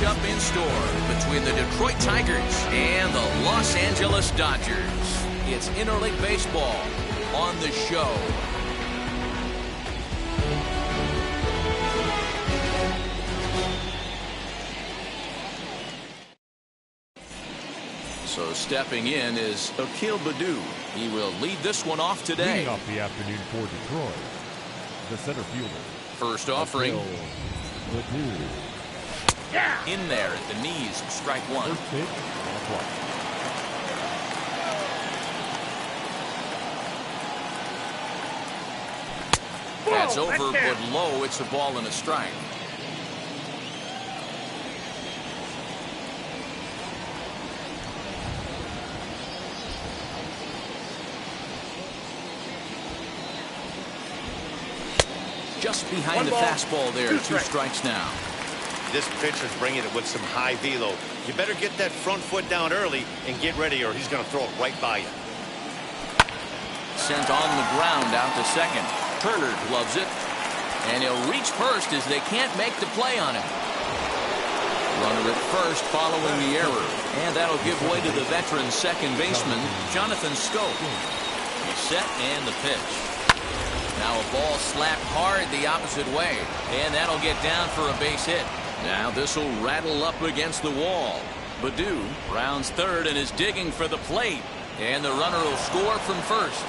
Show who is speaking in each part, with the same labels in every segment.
Speaker 1: matchup in store between the Detroit Tigers and the Los Angeles Dodgers. It's interleague baseball on the show. So stepping in is Akil Baddoo. He will lead this one off today.
Speaker 2: Leading off the afternoon for Detroit, the center fielder.
Speaker 1: First offering.
Speaker 2: Yeah.
Speaker 1: In there at the knees, strike one.
Speaker 2: First pitch, ball one.
Speaker 1: That's over, but low. It's a ball and a strike. Just behind the fastball there. Two strikes now.
Speaker 3: This pitcher's bringing it with some high velo. You better get that front foot down early and get ready, or he's going to throw it right by you.
Speaker 1: Sent on the ground out to second. Turner gloves it, and he'll reach first as they can't make the play on him. Runner at first following the error, and that'll give way to the veteran second baseman Jonathan Scope. He's set and the pitch. Now a ball slapped hard the opposite way, and that'll get down for a base hit. Now this will rattle up against the wall. Baddoo rounds third and is digging for the plate, and the runner will score from first.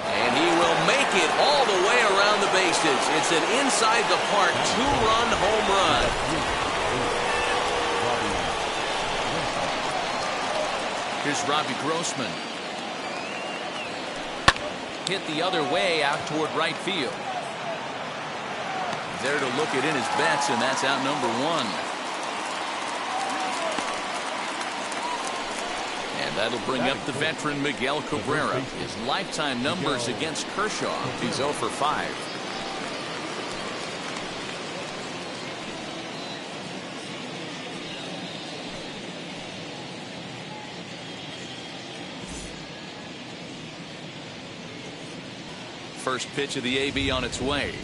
Speaker 1: And he will make it all the way around the bases. It's an inside the park two-run home run. Here's Robbie Grossman. Hit the other way out toward right field. There to look it in his bets, and that's out number one. And that'll bring up the veteran Miguel Cabrera. His lifetime numbers against Kershaw. He's 0 for 5. First pitch of the AB on its way.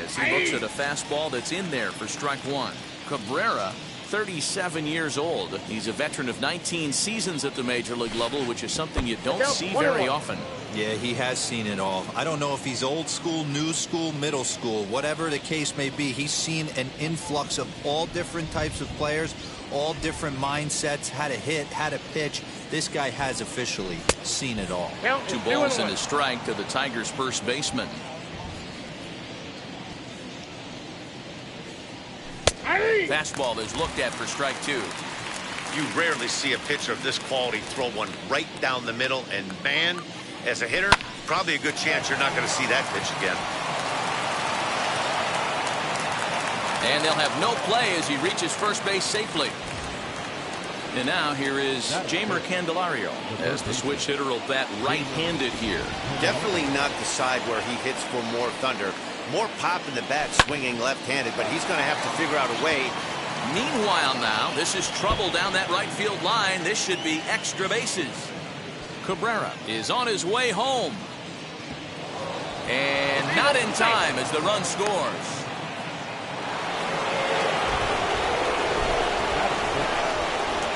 Speaker 1: As he looks at a fastball that's in there for strike one. Cabrera, 37 years old. He's a veteran of 19 seasons at the major league level, which is something you don't see very often.
Speaker 4: Yeah, he has seen it all. I don't know if he's old school, new school, middle school, whatever the case may be. He's seen an influx of all different types of players, all different mindsets, how to hit, how to pitch. This guy has officially seen it all.
Speaker 1: 2 balls and a strike to the Tigers' first baseman. Fastball is looked at for strike 2.
Speaker 3: You rarely see a pitcher of this quality throw one right down the middle, and man, as a hitter, probably a good chance you're not going to see that pitch again.
Speaker 1: And they'll have no play as he reaches first base safely. And now here is Jeimer Candelario as the switch hitter will bat right-handed here.
Speaker 3: Definitely not the side where he hits for more thunder. More pop in the bat swinging left-handed, but he's going to have to figure out a way.
Speaker 1: Meanwhile now, this is trouble down that right field line. This should be extra bases. Cabrera is on his way home. And not in time as the run scores.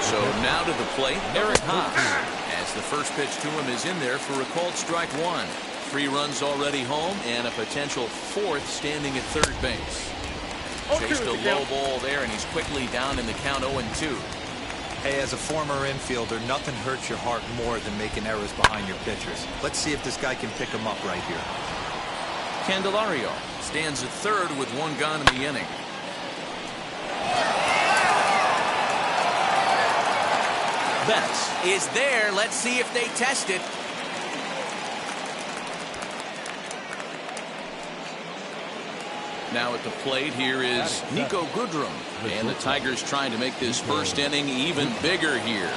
Speaker 1: So now to the plate, Eric Haas, as the first pitch to him is in there for a called strike one. 3 runs already home and a potential 4th standing at third base. Chased a low ball there, and he's quickly down in the count 0-2.
Speaker 4: Hey, as a former infielder, nothing hurts your heart more than making errors behind your pitchers. Let's see if this guy can pick them up right here.
Speaker 1: Candelario stands at third with 1 gone in the inning. Betts is there. Let's see if they test it. Now at the plate here is Nico Goodrum, and the Tigers trying to make this first inning even bigger here.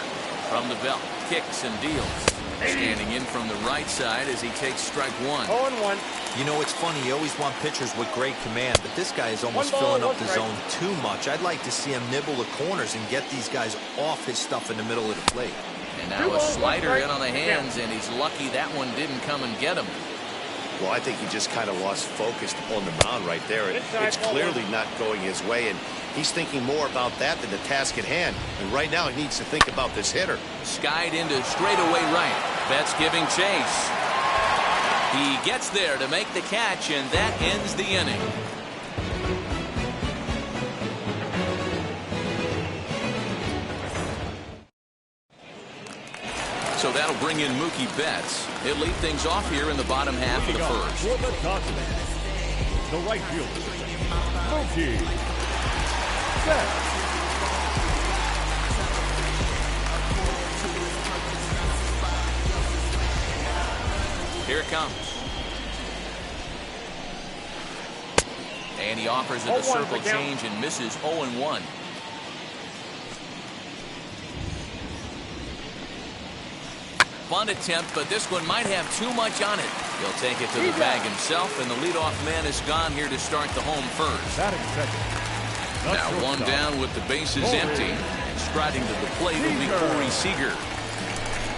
Speaker 1: From the belt, kicks and deals. Standing in from the right side as he takes strike 1.
Speaker 3: 0-1.
Speaker 4: You know, it's funny, you always want pitchers with great command, but this guy is almost filling up the zone too much. I'd like to see him nibble the corners and get these guys off his stuff in the middle of the plate.
Speaker 1: And now a slider in on the hands, and he's lucky that one didn't come and get him.
Speaker 3: Well, I think he just kind of lost focus on the mound right there. It's clearly not going his way, and he's thinking more about that than the task at hand. And right now, he needs to think about this hitter.
Speaker 1: Skied into straightaway right. Betts giving chase. He gets there to make the catch, and that ends the inning. So that'll bring in Mookie Betts. He'll lead things off here in the bottom half of the first.
Speaker 2: For the Dodgers, the right fielder, Mookie Betts.
Speaker 1: Here it comes. And he offers it a circle change and misses 0-1. Bunt attempt, but this one might have too much on it. He'll take it to the bag himself, and the leadoff man is gone here to start the home first. Now one down with the bases empty. And striding to the plate will be Corey Seager.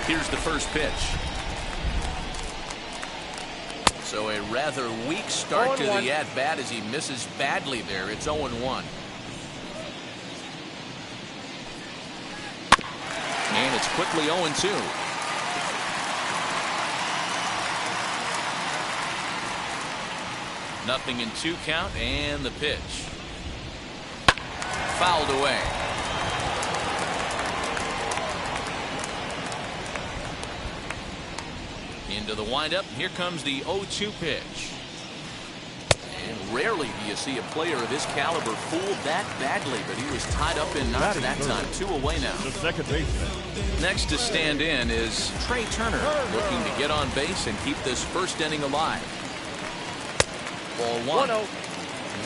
Speaker 1: Here's the first pitch. So a rather weak start to the at-bat as he misses badly there. It's 0-1. And it's quickly 0-2. Nothing in 2 count, and the pitch. Fouled away. Into the windup. Here comes the 0-2 pitch. And rarely do you see a player of his caliber fooled that badly, but he was tied up in knots that time. 2 away now.
Speaker 2: The second baseman.
Speaker 1: Next to stand in is Trey Turner, looking to get on base and keep this first inning alive. Ball 1.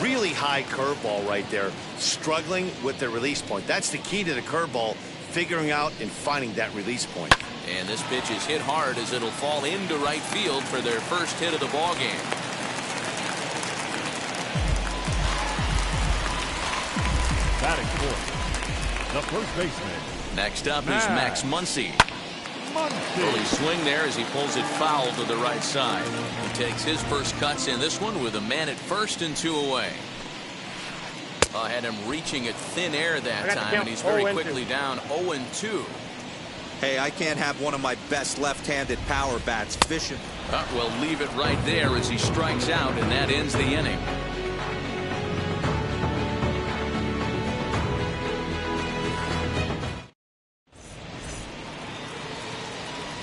Speaker 3: Really high curveball right there. Struggling with the release point. That's the key to the curveball, figuring out and finding that release point.
Speaker 1: And this pitch is hit hard as it'll fall into right field for their first hit of the ball game.
Speaker 2: Batting fourth, the first baseman.
Speaker 1: Next up is Max Muncy. Early swing there as he pulls it foul to the right side. He takes his first cuts in this one with a man at first and 2 away. Had him reaching at thin air that time, and he's very quickly down 0-2.
Speaker 4: Hey, I can't have one of my best left-handed power bats fishing.
Speaker 1: Well, leave it right there as he strikes out, and that ends the inning.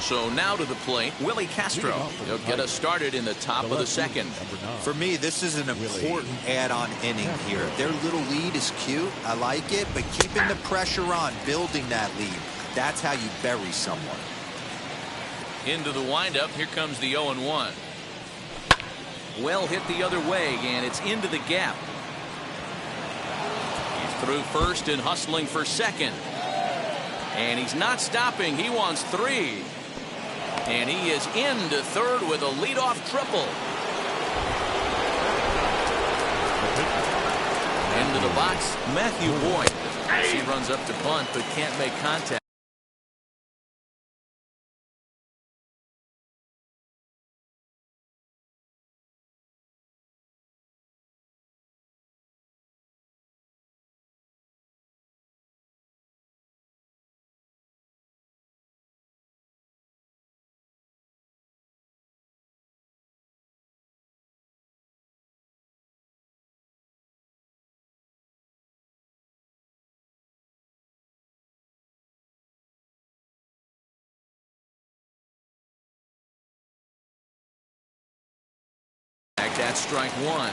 Speaker 1: So now to the plate, Willie Castro. He'll get us started in the top of the second.
Speaker 4: For me, this is an important add-on inning here. Their little lead is cute. I like it, but keeping the pressure on, building that lead, that's how you bury someone.
Speaker 1: Into the windup. Here comes the 0-1. Well hit the other way, and it's into the gap. He's through first and hustling for second. And he's not stopping. He wants 3. And he is into third with a leadoff triple. Into the box, Matthew Boyd. He runs up to bunt but can't make contact. That's strike 1.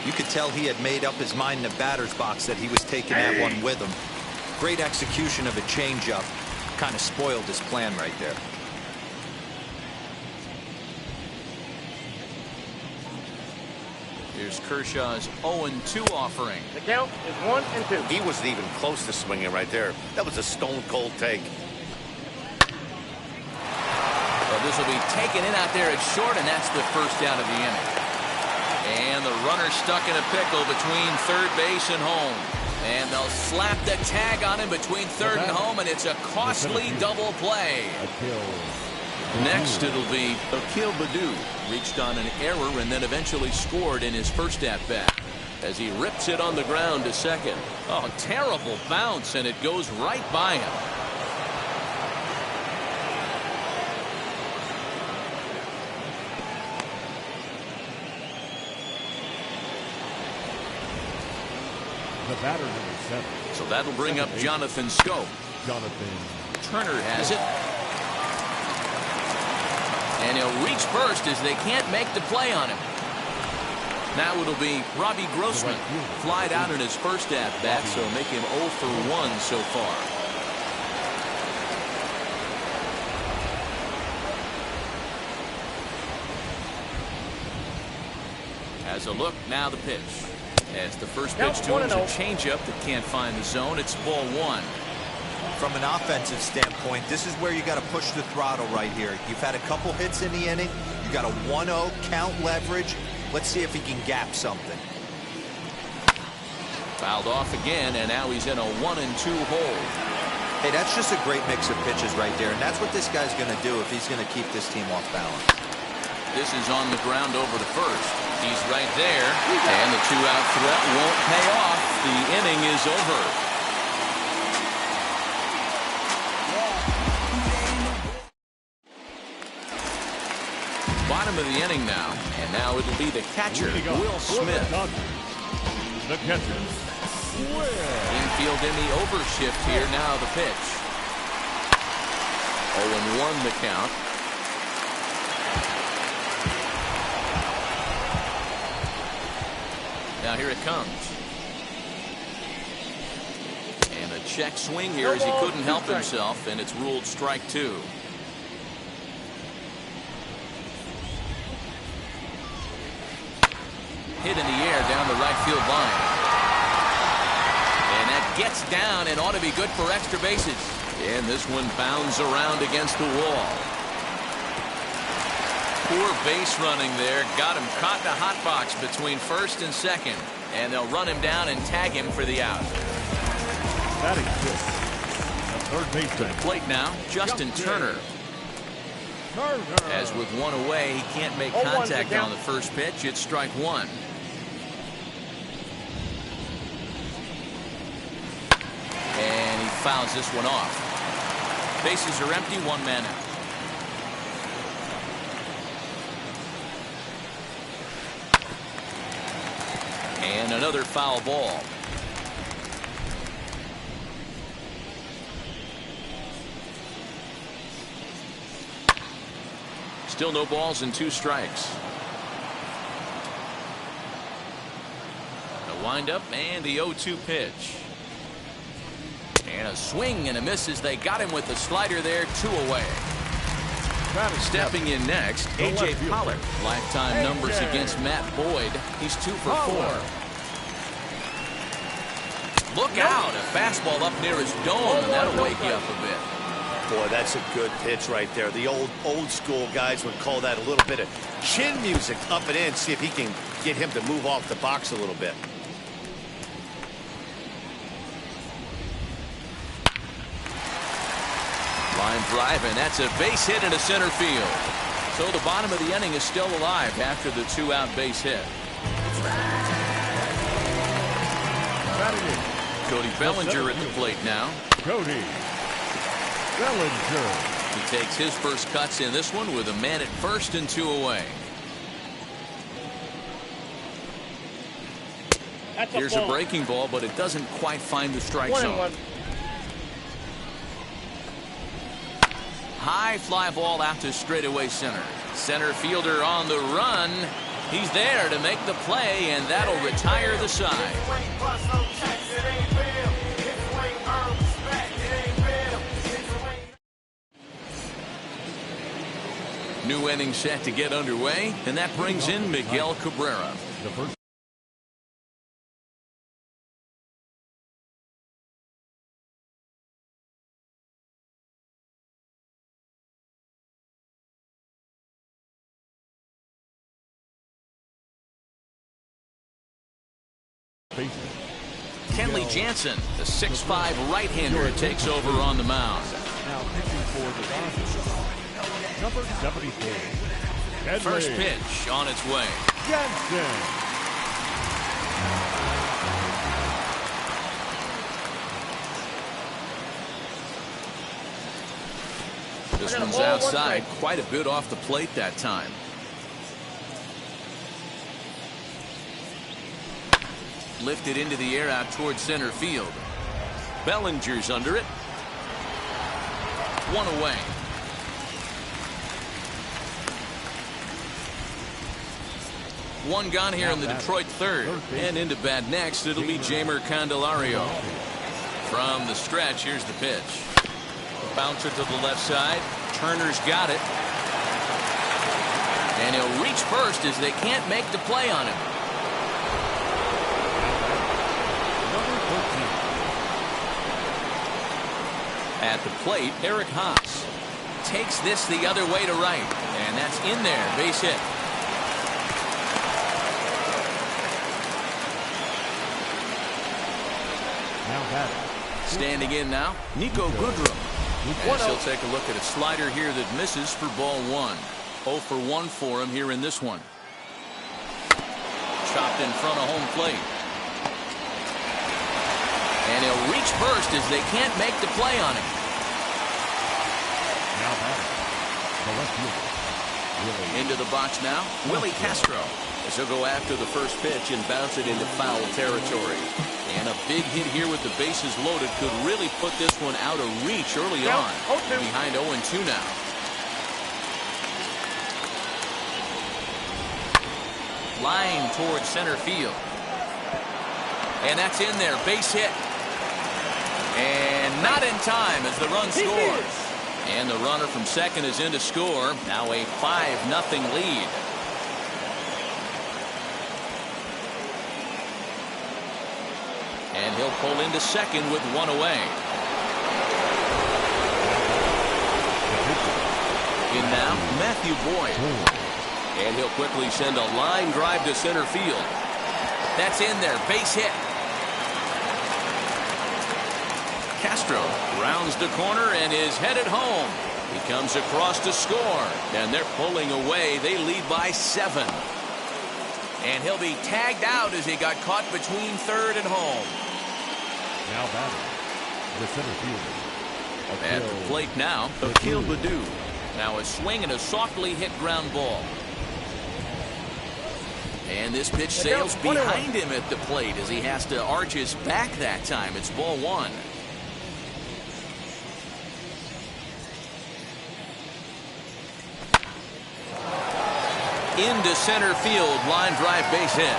Speaker 4: You could tell he had made up his mind in the batter's box that he was taking that one with him. Great execution of a changeup. Kind of spoiled his plan right there.
Speaker 1: Here's Kershaw's 0-2 offering.
Speaker 5: The count is 1-2.
Speaker 3: He wasn't even close to swinging right there. That was a stone-cold take.
Speaker 1: Well, this will be taken in out there at short, and that's the first out of the inning. And the runner stuck in a pickle between third base and home. And they'll slap the tag on him between third and home, and it's a costly double play. Next, it'll be Akil Baddoo. Reached on an error and then eventually scored in his first at-bat as he rips it on the ground to second. Oh, terrible bounce, and it goes right by him.
Speaker 2: The batter, number 7.
Speaker 1: So that'll bring up Jonathan Scope.
Speaker 2: Jonathan
Speaker 1: Turner has it. And he'll reach first as they can't make the play on him. Now it'll be Robbie Grossman. Flied out in his first at-bat, so make him 0 for 1 so far. As a look, now the pitch. As the first pitch to him is a changeup that can't find the zone. It's ball 1.
Speaker 4: From an offensive standpoint, this is where you got to push the throttle right here. You've had a couple hits in the inning. You got a 1-0 count leverage. Let's see if he can gap something.
Speaker 1: Fouled off again, and now he's in a 1-2 hole.
Speaker 4: Hey, that's just a great mix of pitches right there, and that's what this guy's going to do if he's going to keep this team off balance.
Speaker 1: This is on the ground over to first. He's right there, and the 2-out threat won't pay off. The inning is over. Bottom of the inning now, and now it'll be the catcher, Will Smith.
Speaker 2: The catcher,
Speaker 1: Infield in the overshift here. Now the pitch. 0-1 the count. Now here it comes. And a check swing here as he couldn't help himself, and it's ruled strike 2. Hit in the air down the right field line. And that gets down and ought to be good for extra bases. And this one bounds around against the wall. Poor base running there. Got him caught in a hot box between first and second. And they'll run him down and tag him for the out.
Speaker 2: batting fifth. The third baseman.
Speaker 1: To the plate now, Justin Turner. As with one away, he can't make contact on the first pitch. It's strike 1. And he fouls this one off. Bases are empty, 1 man out. And another foul ball. Still no balls and 2 strikes. A windup and the 0-2 pitch. And a swing and a miss as they got him with the slider there, 2 away. Stepping in next, A.J. Pollock. Lifetime numbers against Matt Boyd. He's 2 for 4. Look out, a fastball up near his dome, and that'll wake you up a bit.
Speaker 3: Boy, that's a good pitch right there. The old school guys would call that a little bit of chin music up and in. See if he can get him to move off the box a little bit.
Speaker 1: Line drive, and that's a base hit into center field. So the bottom of the inning is still alive after the 2-out base hit. Cody Bellinger at the plate now.
Speaker 2: Cody Bellinger.
Speaker 1: He takes his first cuts in this one with a man at first and 2 away. Here's a breaking ball, but it doesn't quite find the strike zone. High fly ball out to straightaway center. Center fielder on the run. He's there to make the play, and that'll retire the side. New inning set to get underway, and that brings in Miguel Cabrera.
Speaker 2: The first baseman.
Speaker 1: Kenley Jansen, the 6'5" right-hander, takes over on the mound.
Speaker 2: Now pitching for the Dodgers, Number 74. Headley.
Speaker 1: First pitch on its way.
Speaker 2: Jensen.
Speaker 1: This one's outside, quite a bit off the plate that time. Lifted into the air out towards center field. Bellinger's under it. One away. One gone here in the Detroit third. And into bat next, it'll be Jeimer Candelario. From the stretch, here's the pitch. Bouncer to the left side. Turner's got it. And he'll reach first as they can't make the play on him. At the plate, Eric Haas takes this the other way to right. And that's in there. Base hit. Standing in now, Nico Goodrum. And he'll take a look at a slider here that misses for ball one. 0 for 1 for him here in this one. Chopped in front of home plate. And he'll reach first as they can't make the play on him.
Speaker 2: Now batting, the left fielder, Willie.
Speaker 1: Into the box now, Willie Castro. As he'll go after the first pitch and bounce it into foul territory. And a big hit here with the bases loaded could really put this one out of reach early on. Behind 0-2 now. Line towards center field. And that's in there. Base hit. And not in time as the run scores. And the runner from second is in to score. Now a 5-0 lead. And he'll pull into second with one away. In now, Matthew Boyd. And he'll quickly send a line drive to center field. That's in there. Base hit. Castro rounds the corner and is headed home. He comes across to score. And they're pulling away. They lead by 7. And he'll be tagged out as he got caught between third and home.
Speaker 2: Now batting, the center fielder.
Speaker 1: At the plate now, Akil Baddoo. Now a swing and a softly hit ground ball. And this pitch sails behind him at the plate as he has to arch his back that time. It's ball one. Into center field, line drive, base hit.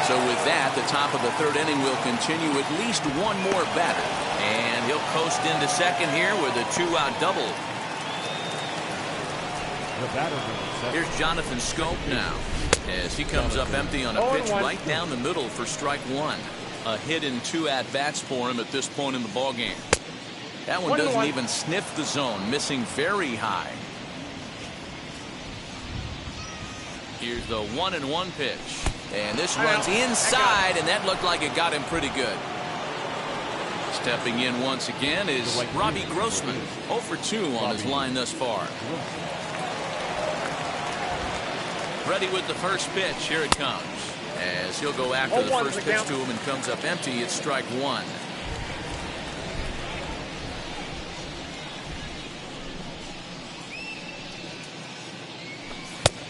Speaker 1: So with that, the top of the third inning will continue at least one more batter. And he'll coast into second here with a 2-out double. Here's Jonathan Scope now as he comes up empty on a pitch right down the middle for strike one. A hit in 2 at-bats for him at this point in the ballgame. That one doesn't even sniff the zone, missing very high. Here's the 1-1 pitch. And this runs inside, and that looked like it got him pretty good. Stepping in once again is Robbie Grossman. 0 for 2 on his line thus far. Ready with the first pitch. Here it comes. As he'll go after the first pitch to him and comes up empty. It's strike one.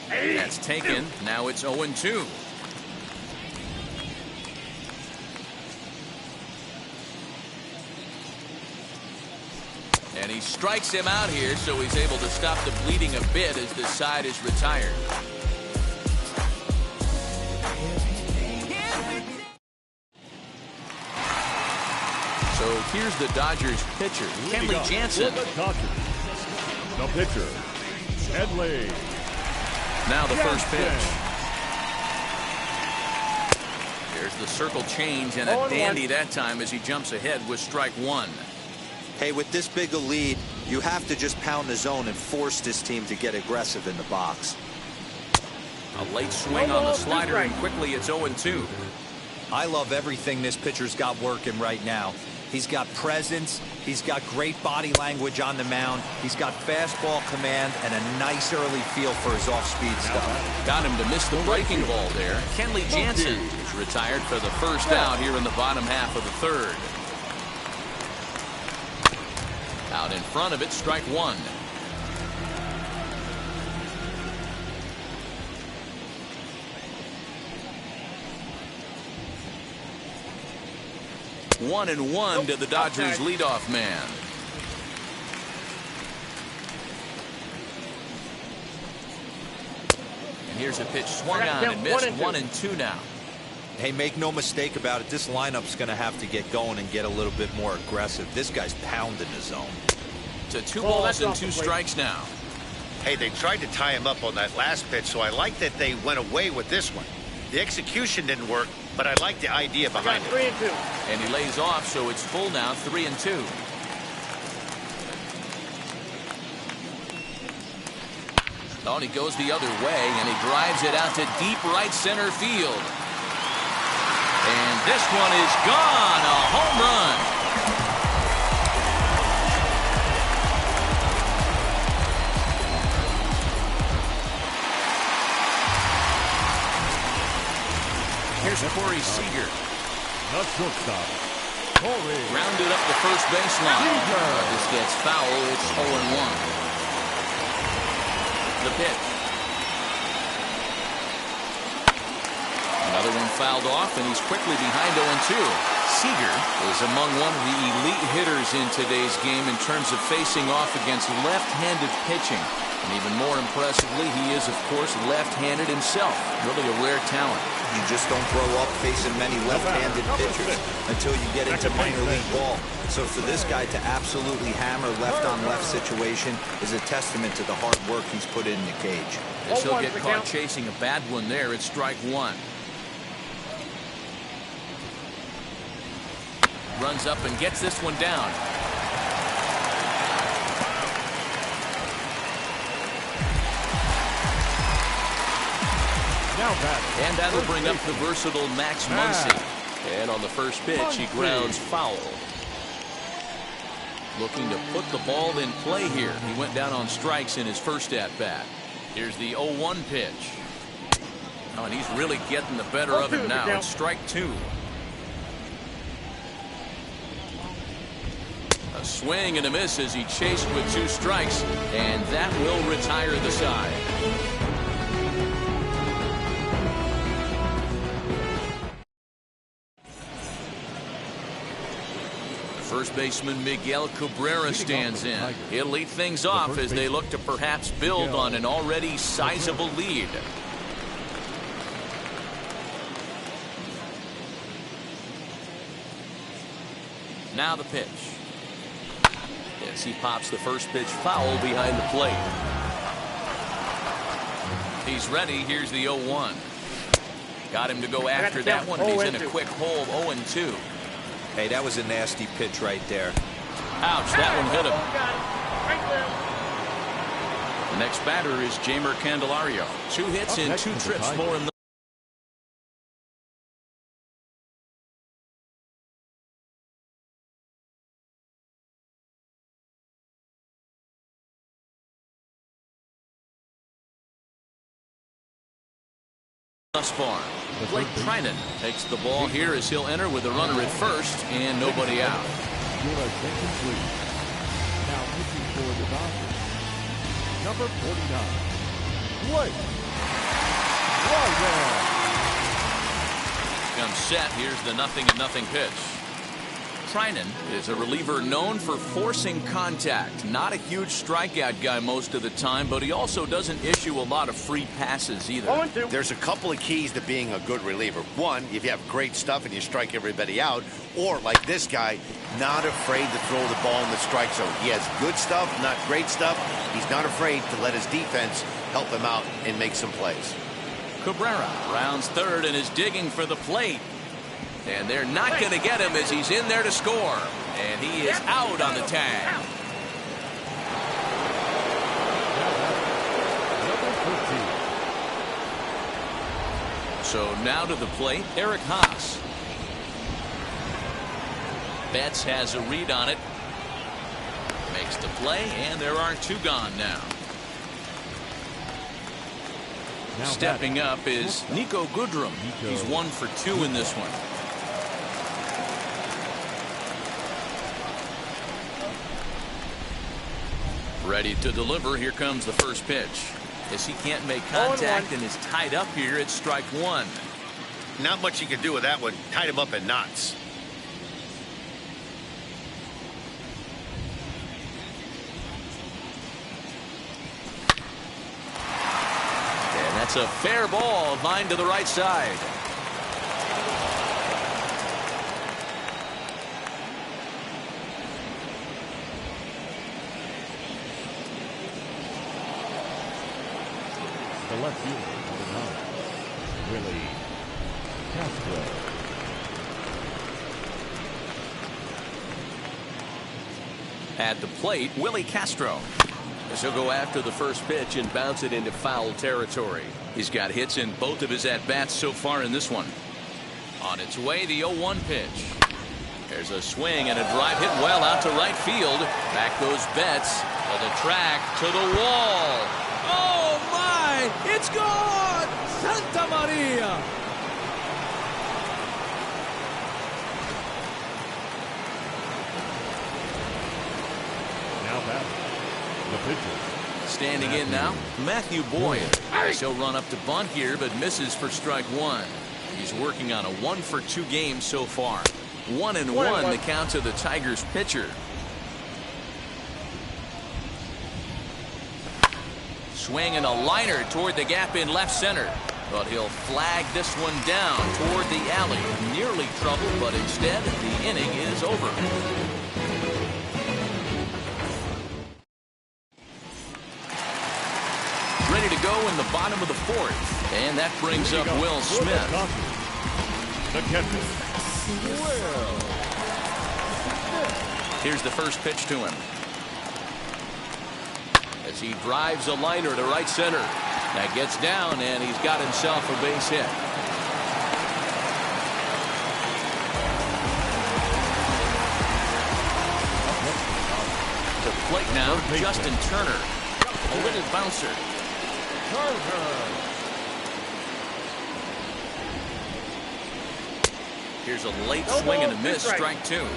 Speaker 1: That's taken. Now it's 0-2. And he strikes him out here, so he's able to stop the bleeding a bit as this side is retired. So here's the Dodgers pitcher, Kenley Jansen.
Speaker 2: The pitcher, Kenley.
Speaker 1: Now the first pitch. There's the circle change and a dandy that time as he jumps ahead with strike one.
Speaker 4: Hey, with this big a lead, you have to just pound the zone and force this team to get aggressive in the box.
Speaker 1: A late swing on the slider, and quickly it's 0-2.
Speaker 4: I love everything this pitcher's got working right now. He's got presence. He's got great body language on the mound. He's got fastball command and a nice early feel for his off-speed stuff.
Speaker 1: Got him to miss the breaking ball there. Kenley Jansen is retired for the first out here in the bottom half of the third. Out in front of it, strike one. One and one to the Dodgers leadoff man. And here's a pitch swung on and missed. 1-2 now.
Speaker 4: Hey, make no mistake about it. This lineup's going to have to get going and get a little bit more aggressive. This guy's pounding the zone.
Speaker 1: To 2 balls and 2 strikes now.
Speaker 3: Hey, they tried to tie him up on that last pitch, so I like that they went away with this one. The execution didn't work, but I like the idea behind it.
Speaker 5: 3-2.
Speaker 1: And he lays off, so it's full now, 3-2. Oh, and he goes the other way, and he drives it out to deep right center field. And this one is gone, a home run. Here's Corey Seager.
Speaker 2: The shortstop, Corey.
Speaker 1: Rounded up the first baseline. This gets foul. It's 0-1. The pitch. Another one fouled off, and he's quickly behind 0-2. Seager is among one of the elite hitters in today's game in terms of facing off against left-handed pitching. And even more impressively, he is, of course, left-handed himself. Really a rare talent.
Speaker 4: You just don't grow up facing many left-handed pitchers until you get into minor league ball. So for this guy to absolutely hammer left-on-left situation is a testament to the hard work he's put in the cage.
Speaker 1: As he'll get caught chasing a bad one there, it's strike one. Runs up and gets this one down. And that'll bring up the versatile Max Muncy. And on the first pitch, he grounds foul. Looking to put the ball in play here. He went down on strikes in his first at-bat. Here's the 0-1 pitch. Oh, and he's really getting the better of him now. It's strike two. A swing and a miss as he chased with 2 strikes. And that will retire the side. First baseman Miguel Cabrera stands in. He'll lead things off as they look to perhaps build on an already sizable lead. Now the pitch. Yes, he pops the first pitch foul behind the plate. He's ready. Here's the 0-1. Got him to go after that one, and he's in a quick hole, 0-2.
Speaker 4: Hey, that was a nasty pitch right there.
Speaker 1: Ouch, that one hit him. The next batter is Jeimer Candelario. 2 hits in 2 trips more in the thus far. Blake Trinan takes the ball here as he'll enter with a runner at first and nobody out.
Speaker 2: Now pitching for the Dodgers, number 49, Blake Trinan.
Speaker 1: Comes set. Here's the 0-0 pitch. Trinan is a reliever known for forcing contact. Not a huge strikeout guy most of the time, but he also doesn't issue a lot of free passes either.
Speaker 3: There's a couple of keys to being a good reliever. One, if you have great stuff and you strike everybody out, or like this guy, not afraid to throw the ball in the strike zone. He has good stuff, not great stuff. He's not afraid to let his defense help him out and make some plays.
Speaker 1: Cabrera rounds third and is digging for the plate. And they're not going to get him as he's in there to score. And he is out on the tag. So now to the plate, Eric Haas. Betts has a read on it. Makes the play, and there are two gone now. Stepping up is Nico Goodrum. He's 1 for 2 in this one. Ready to deliver. Here comes the first pitch. As he can't make contact and is tied up here, it's strike one.
Speaker 3: Not much you can do with that one. Tied him up in knots.
Speaker 1: And that's a fair ball, line to the right side.
Speaker 2: The left fielder on the mound, Willie Castro.
Speaker 1: At the plate, Willie Castro. As he'll go after the first pitch and bounce it into foul territory. He's got hits in both of his at-bats so far in this one. On its way, the 0-1 pitch. There's a swing and a drive hit well out to right field. Back goes Betts to the track, to the wall. Oh, my! It's gone! Santa Maria!
Speaker 2: Now back, the pitcher.
Speaker 1: Standing in now, Matthew Boyd. He'll run up to bunt here, but misses for strike one. He's working on a 1 for 2 game so far. 1-1 the count to the Tigers pitcher. Swing and a liner toward the gap in left center. But he'll flag this one down toward the alley. Nearly trouble, but instead the inning is over. Ready to go in the bottom of the fourth. And that brings up Will Smith.
Speaker 2: The catcher.
Speaker 1: Here's the first pitch to him. As he drives a liner to right center. That gets down, and he's got himself a base hit. To the plate now, Justin Turner. A little bouncer. Here's a late swing and a miss, strike two.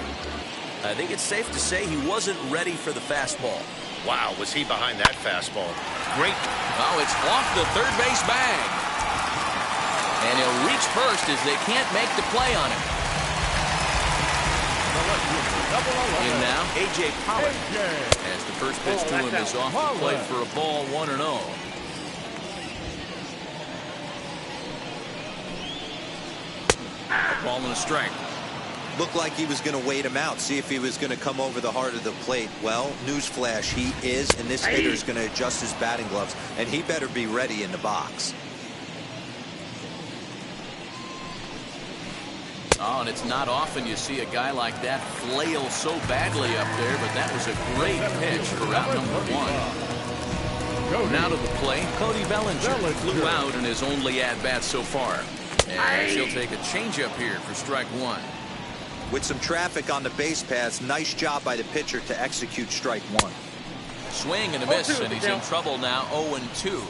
Speaker 1: I think it's safe to say he wasn't ready for the fastball.
Speaker 3: Wow, was he behind that fastball? Great.
Speaker 1: Oh, it's off the third base bag. And he'll reach first as they can't make the play on him. In now, A.J. Pollock. As the first pitch to him is off the plate for a ball, 1-0. A ball and a strike.
Speaker 4: Looked like he was going to wait him out, see if he was going to come over the heart of the plate. Well, newsflash, he is, and this hitter is going to adjust his batting gloves, and he better be ready in the box.
Speaker 1: Oh, and it's not often you see a guy like that flail so badly up there, but that was a great pitch for out number one. Now to the plate, Cody Bellinger flew out in his only at-bat so far. And he'll take a changeup here for strike one.
Speaker 4: With some traffic on the base paths, nice job by the pitcher to execute strike one.
Speaker 1: Swing and a miss, and he's in trouble now, 0-2.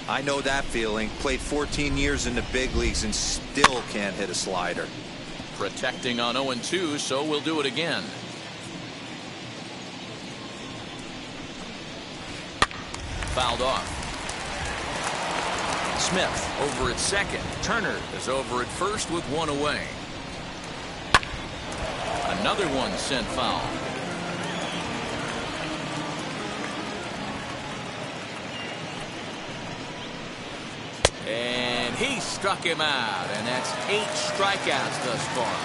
Speaker 4: I know that feeling. Played 14 years in the big leagues and still can't hit a slider.
Speaker 1: Protecting on 0-2, so we'll do it again. Fouled off. Smith over at second. Turner is over at first with one away. Another one sent foul. And he struck him out, and that's 8 strikeouts thus far.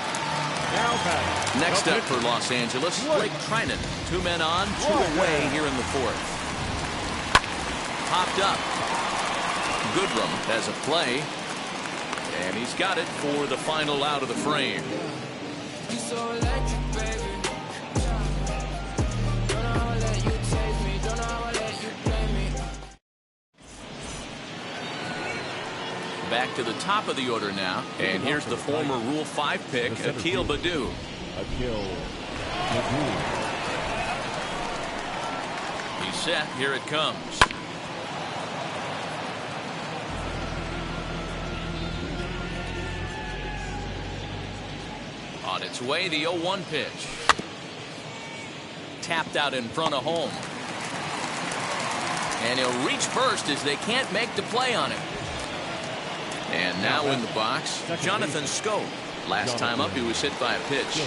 Speaker 1: Next up for Los Angeles, Blake Trinan. 2 men on, 2 away here in the fourth. Popped up. Goodrum has a play, and he's got it for the final out of the frame. Back to the top of the order now, and here's the former Rule 5 pick, Akil Baddoo.
Speaker 2: Akil Nabu.
Speaker 1: He's set. Here it comes. On its way, the 0-1 pitch. Tapped out in front of home. And he'll reach first as they can't make the play on him. And now in the box, Jonathan Scope. Last time up, he was hit by a pitch.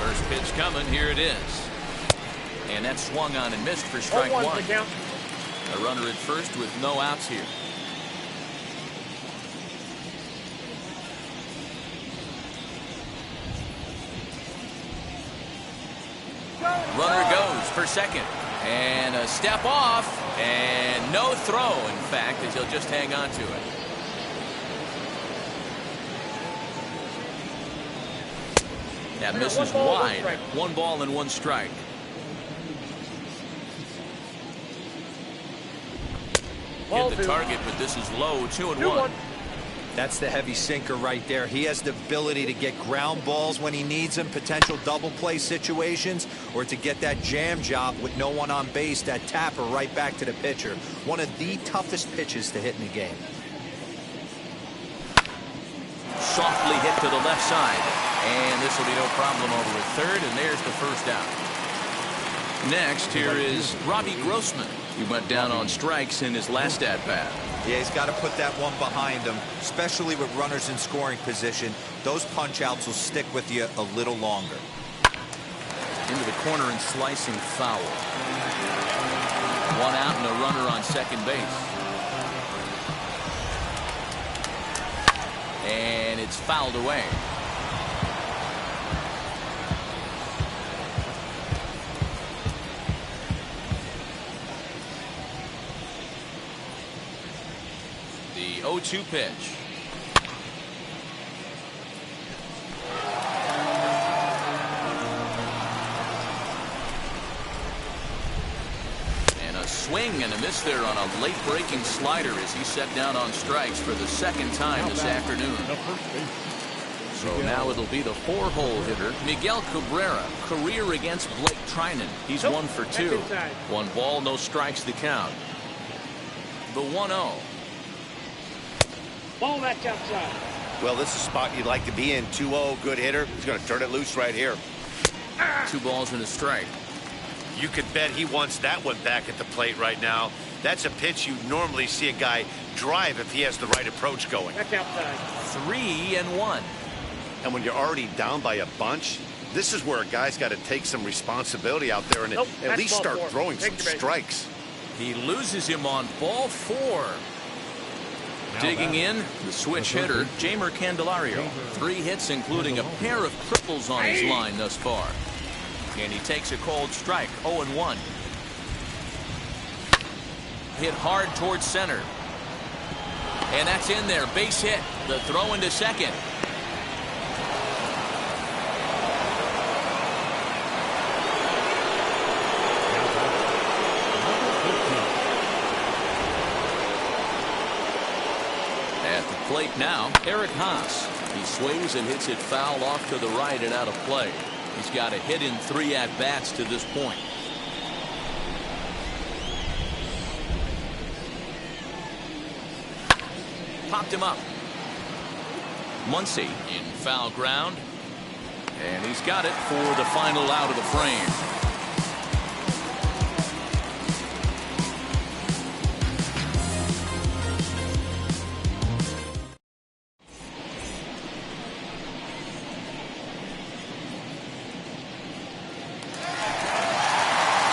Speaker 1: First pitch coming. Here it is. And that swung on and missed for strike one. A runner at first with no outs here. Runner goes for second. And a step off. And no throw, in fact, as he'll just hang on to it. That misses wide. 1 ball and 1 strike. Hit the target, but this is low. 2-1.
Speaker 4: That's the heavy sinker right there. He has the ability to get ground balls when he needs them, potential double play situations, or to get that jam job with no one on base, that tapper right back to the pitcher. One of the toughest pitches to hit in the game.
Speaker 1: Softly hit to the left side. And this will be no problem over at third, and there's the first out. Next, here is Robbie Grossman. He went down on strikes in his last at-bat.
Speaker 4: Yeah, he's got to put that one behind him, especially with runners in scoring position. Those punch-outs will stick with you a little longer.
Speaker 1: Into the corner and slicing foul. 1 out and a runner on second base. And it's fouled away. The 0-2 pitch. And a swing and a miss there on a late breaking slider as he set down on strikes for the second time this afternoon. So now it'll be the 4-hole hitter, Miguel Cabrera. Career against Blake Trinan. He's 1 for 2. 1 ball, no strikes to count. The 1-0.
Speaker 5: Ball that's outside.
Speaker 3: Well, this is a spot you'd like to be in. 2-0, good hitter. He's going to turn it loose right here.
Speaker 1: 2 balls and a strike.
Speaker 3: You could bet he wants that one back at the plate right now. That's a pitch you normally see a guy drive if he has the right approach going.
Speaker 5: That's outside.
Speaker 1: 3-1.
Speaker 3: And when you're already down by a bunch, this is where a guy's got to take some responsibility out there and at least start throwing some strikes.
Speaker 1: He loses him on ball 4. Digging in, the switch hitter, Jeimer Candelario. 3 hits, including a pair of triples on his line thus far. And he takes a cold strike, 0-1. Hit hard towards center. And that's in there, base hit. The throw into second. Plate now, Eric Haas. He swings and hits it foul off to the right and out of play. He's got a hit in 3 at-bats to this point. Popped him up. Muncy in foul ground. And he's got it for the final out of the frame.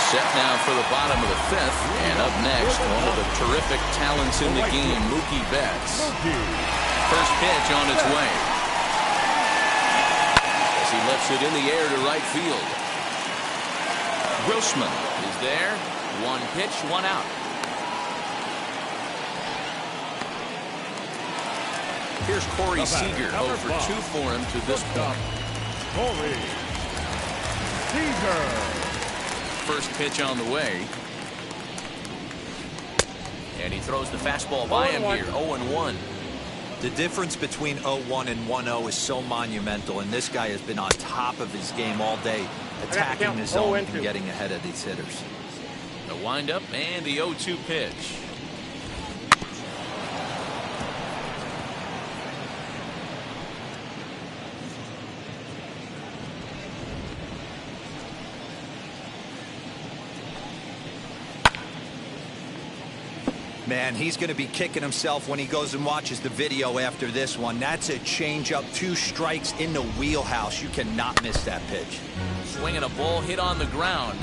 Speaker 1: Set now for the bottom of the 5th, and up next, one of the terrific talents in the game, Mookie Betts. First pitch on its way. As he lifts it in the air to right field. Grossman is there. 1 pitch, 1 out. Here's Corey Seager, 0 for 2 for him to this point.
Speaker 2: Corey Seager.
Speaker 1: First pitch on the way. And he throws the fastball by him here. 0-1.
Speaker 4: The difference between 0-1 and 1-0 is so monumental, and this guy has been on top of his game all day, attacking the zone and getting ahead of these hitters.
Speaker 1: The windup and the 0-2 pitch.
Speaker 4: Man, he's going to be kicking himself when he goes and watches the video after this one. That's a changeup, 2 strikes in the wheelhouse. You cannot miss that pitch.
Speaker 1: Swinging a ball hit on the ground.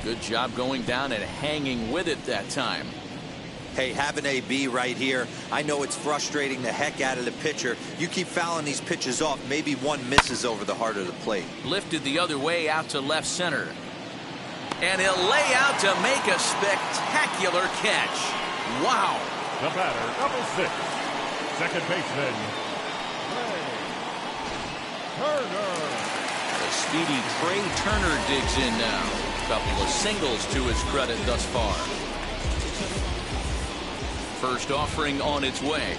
Speaker 1: Good job going down and hanging with it that time.
Speaker 4: Hey, have an AB right here. I know it's frustrating the heck out of the pitcher. You keep fouling these pitches off, maybe one misses over the heart of the plate.
Speaker 1: Lifted the other way out to left center. And he'll lay out to make a spectacular catch. Wow.
Speaker 2: The batter, number 6, second baseman, Turner.
Speaker 1: The speedy Trey Turner digs in now. Couple of singles to his credit thus far. First offering on its way.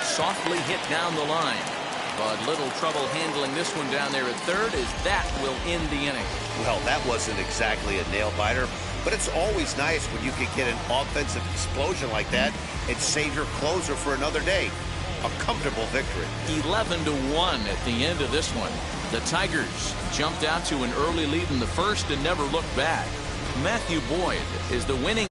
Speaker 1: Softly hit down the line. But little trouble handling this one down there at third, as that will end the inning.
Speaker 3: Well, that wasn't exactly a nail-biter, but it's always nice when you can get an offensive explosion like that and save your closer for another day. A comfortable victory.
Speaker 1: 11-1 at the end of this one. The Tigers jumped out to an early lead in the first and never looked back. Matthew Boyd is the winning